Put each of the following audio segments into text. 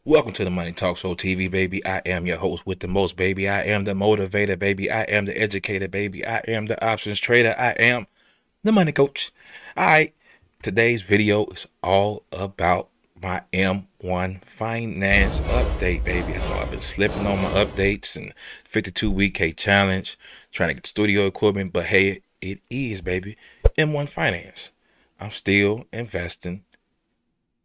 Welcome to the Money Talk Show TV, baby. I am your host with the most, baby. I am the motivator, baby. I am the educator, baby. I am the options trader. I am the money coach. All right, today's video is all about my M1 finance update, baby. I know I've been slipping on my updates and 52-week K challenge, trying to get studio equipment, but hey, it is, baby, M1 finance. I'm still investing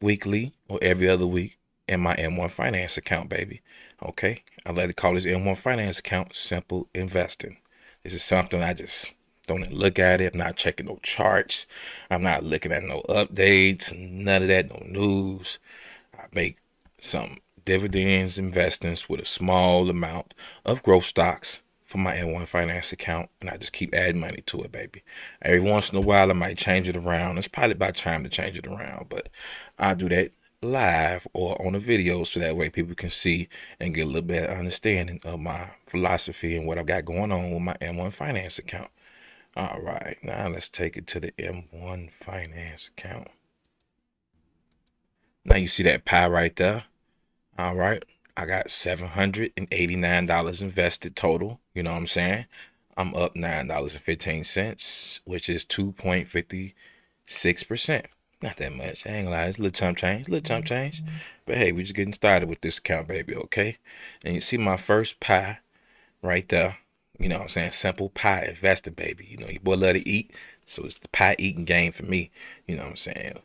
weekly or every other week in my M1 finance account, baby. Okay, I like to call this M1 finance account simple investing. This is something I just don't even look at it. I'm not checking no charts. I'm not looking at no updates, none of that, no news. I make some dividends investments with a small amount of growth stocks for my M1 finance account, and I just keep adding money to it, baby. Every once in a while, I might change it around. It's probably about time to change it around, but I do that live or on a video so that way people can see and get a little bit of understanding of my philosophy and what I've got going on with my M1 finance account. All right, now let's take it to the M1 finance account. Now you see that pie right there. All right, I got $789 invested total. You know what I'm saying? I'm up $9.15, which is 2.56%. Not that much. I ain't gonna lie. It's a little chump change. Little chump change. But hey, we're just getting started with this account, baby, okay? And you see my first pie right there. You know what I'm saying? Simple pie investor, baby. You know, your boy love to eat. So it's the pie eating game for me. You know what I'm saying?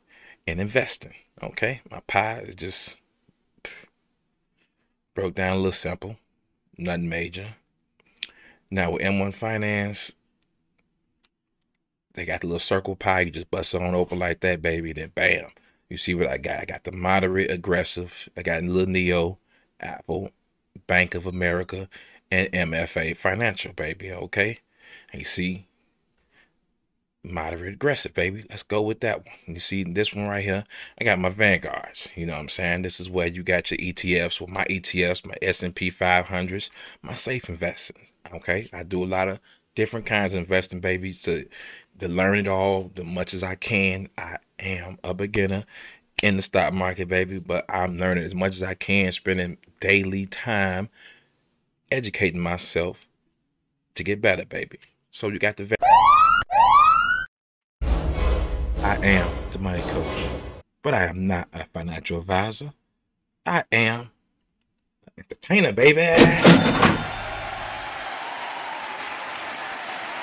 And investing, okay? My pie is just broke down a little simple. Nothing major. Now with M1 Finance, they got the little circle pie. You just bust it on open like that, baby. Then bam. You see what I got. I got the moderate aggressive. I got a little Neo, Apple, Bank of America, and MFA Financial, baby. Okay. And you see, moderate aggressive, baby. Let's go with that one. You see this one right here. I got my Vanguards. You know what I'm saying? This is where you got your ETFs. With my ETFs, my S&P 500s, my safe investing. Okay. I do a lot of different kinds of investing, baby. To learn it all the much as I can. I am a beginner in the stock market, baby, but I'm learning as much as I can, spending daily time educating myself to get better, baby. So you got the I am the money coach, but I am not a financial advisor. I am an entertainer, baby.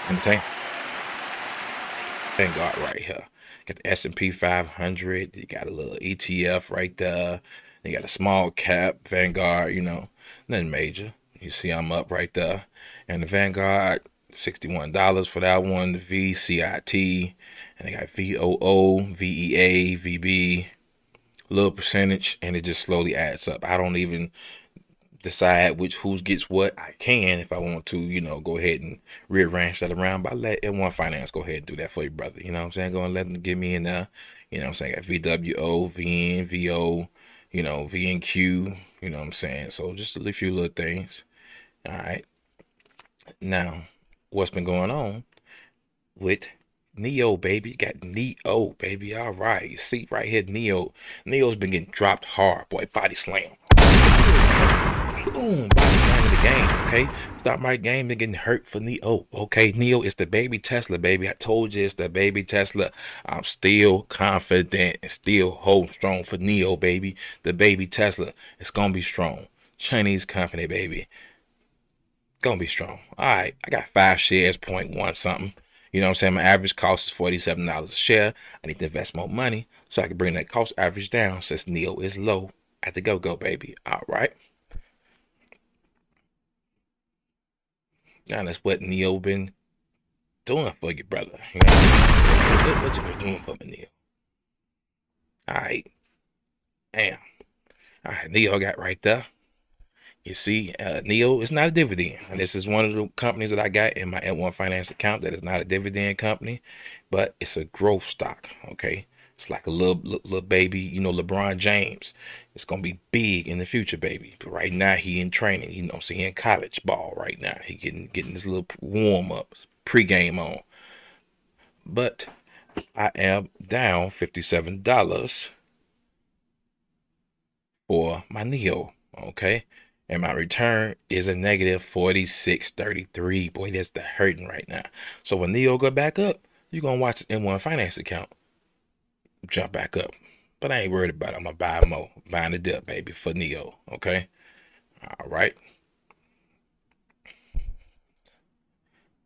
Entertainer. Vanguard right here. Got the S&P 500. You got a little ETF right there. You got a small cap Vanguard, you know, nothing major. You see I'm up right there. And the Vanguard, $61 for that one. The VCIT. And they got VOO, VEA, VB. Little percentage. And it just slowly adds up. I don't even decide who gets what. I can if I want to, you know, go ahead and rearrange that around, but I let M1 Finance go ahead and do that for you, brother. You know what I'm saying? Go and let them get me in there. You know what I'm saying? Got VWO, VN, VO, you know, VNQ, you know what I'm saying? So just a few little things. All right. Now, what's been going on with Neo, baby? You got Neo, baby. All right. You see right here, Neo. Neo's been getting dropped hard, boy. Body slam. Boom, body slam in the game, okay? Stock market game been getting hurt for Neo, okay? Neo is the baby Tesla, baby. I told you it's the baby Tesla. I'm still confident and still holding strong for Neo, baby. The baby Tesla. It's gonna be strong. Chinese company, baby. Gonna be strong. All right, I got 5 shares, 0.1 something. You know what I'm saying? My average cost is $47 a share. I need to invest more money so I can bring that cost average down since Neo is low at the go-go, baby. All right. Now that's what Neo been doing for you, brother. You know what you been doing for me, Neo? All right, damn. All right, Neo got right there. You see, Neo is not a dividend, and this is one of the companies that I got in my M1 Finance account that is not a dividend company, but it's a growth stock. Okay, it's like a little baby, you know, LeBron James. It's gonna be big in the future, baby. But right now he in training. You know, what I'm saying, he in college ball right now. He getting this little warm up, pregame on. But I am down $57 for my Neo, okay? And my return is a negative 46.33. Boy, that's the hurting right now. So when Neo go back up, you're gonna watch the M1 finance account jump back up. But I ain't worried about it. I'm gonna buy more, buying the dip, baby, for Neo, okay? All right.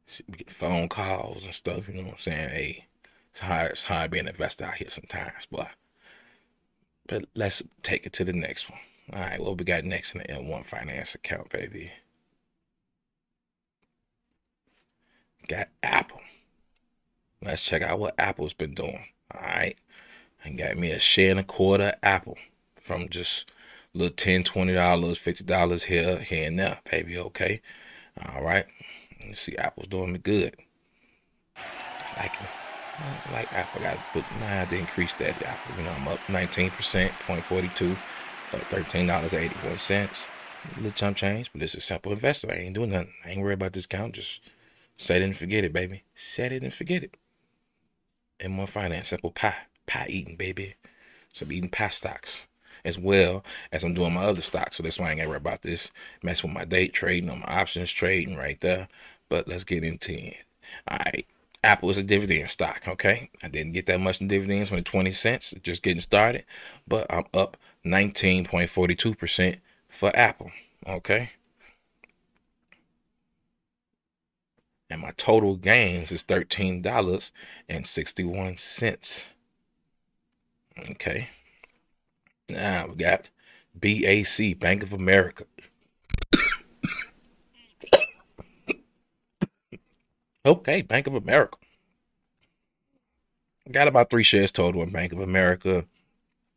See, we get phone calls and stuff, you know what I'm saying? Hey, it's hard being an investor out here sometimes, boy. But let's take it to the next one. All right, what we got next in the M1 finance account, baby? Got Apple. Let's check out what Apple's been doing. All right. And got me a share and a quarter Apple from just little $10, $20, $50 here and there, baby. Okay. All right. You see, Apple's doing me good. I like it. I like Apple. Got to put, I had to increase that Apple. You know, I'm up 19%, 0.42, up $13.81. A little chump change, but this is simple investor. I ain't doing nothing. I ain't worried about this count. Just set it and forget it, baby. Set it and forget it. And more finance, simple pie eating, baby. So I'm eating pie stocks as well as I'm doing my other stocks. So that's why I ain't got to worry about this. Mess with my day trading, on my options trading right there. But let's get into it. All right. Apple is a dividend stock, okay? I didn't get that much in dividends, only 20 cents, just getting started. But I'm up 19.42% for Apple, okay? And my total gains is $13.61. Okay. Now we got BAC, Bank of America. Okay, Bank of America. Got about 3 shares total in Bank of America.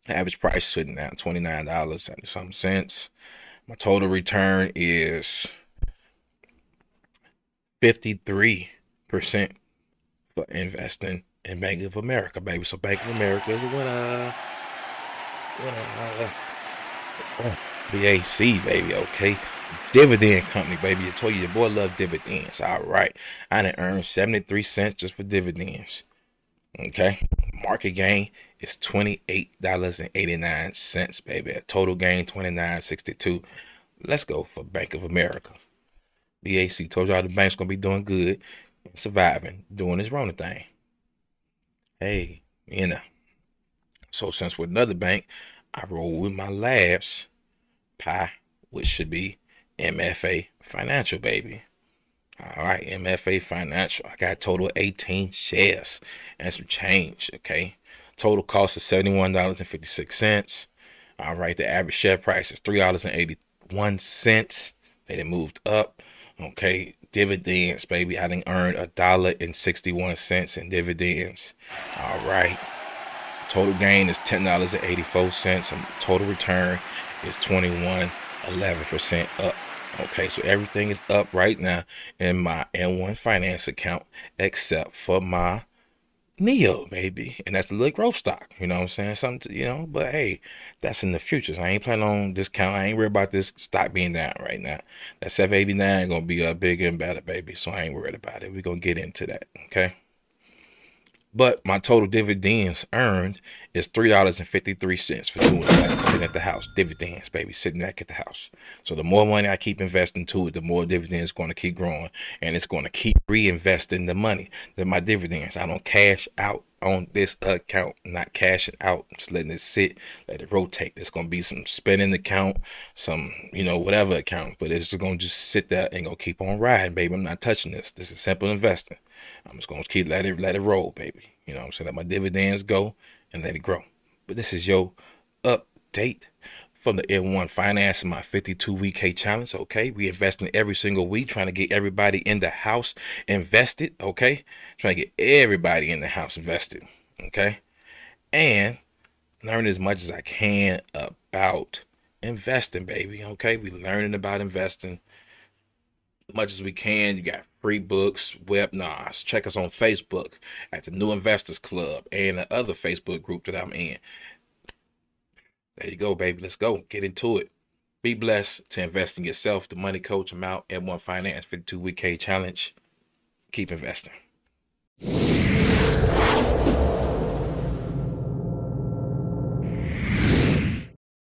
Average price sitting at $29.70. My total return is 53% for investing in Bank of America, baby. So Bank of America is a winner. BAC, baby, okay? Dividend company, baby. I told you your boy love dividends. All right. I done earned 73 cents just for dividends. Okay. Market gain is $28.89, baby. A total gain, $29.62. Let's go for Bank of America. BAC told y'all the bank's gonna be doing good and surviving, doing this Rona thing. Hey, you know. So since with another bank, I roll with my labs pie, which should be MFA Financial, baby. All right, MFA Financial. I got total 18 shares and some change, okay? Total cost is $71.56. All right, the average share price is $3.81. They done moved up, okay? Dividends, baby. I done earned $1.61 in dividends. All right. Total gain is $10.84, and total return is 11% up. Okay, so everything is up right now in my M1 finance account except for my Neo, baby. And that's a little growth stock. You know what I'm saying? Something, but hey, that's in the future. So I ain't planning on discount. I ain't worried about this stock being down right now. That 789 gonna be a bigger and better, baby. So I ain't worried about it. We're gonna get into that. Okay. But my total dividends earned is $3.53 for doing that, sitting at the house. Dividends, baby, sitting back at the house. So the more money I keep investing to it, the more dividends going to keep growing. And it's going to keep reinvesting the money, my dividends. I don't cash out on this account, not cashing out, just letting it sit, let it rotate. There's going to be some spending account, some, whatever account. But it's going to just sit there and going to keep on riding, baby. I'm not touching this. This is simple investing. I'm just gonna keep let it roll, baby. You know what I'm saying? Let my dividends go and let it grow. But this is your update from the M1 Finance, my 52-week K challenge. Okay, we investing every single week, trying to get everybody in the house invested. Okay, trying to get everybody in the house invested. Okay, and learn as much as I can about investing, baby. Okay, we learning about investing much as we can. You got free books, webinars. Check us on Facebook at the New Investors Club and the other Facebook group that I'm in. There you go, baby. Let's go. Get into it. Be blessed to invest in yourself. The Money Coach. I'm out. M1 Finance 52-week K challenge. Keep investing.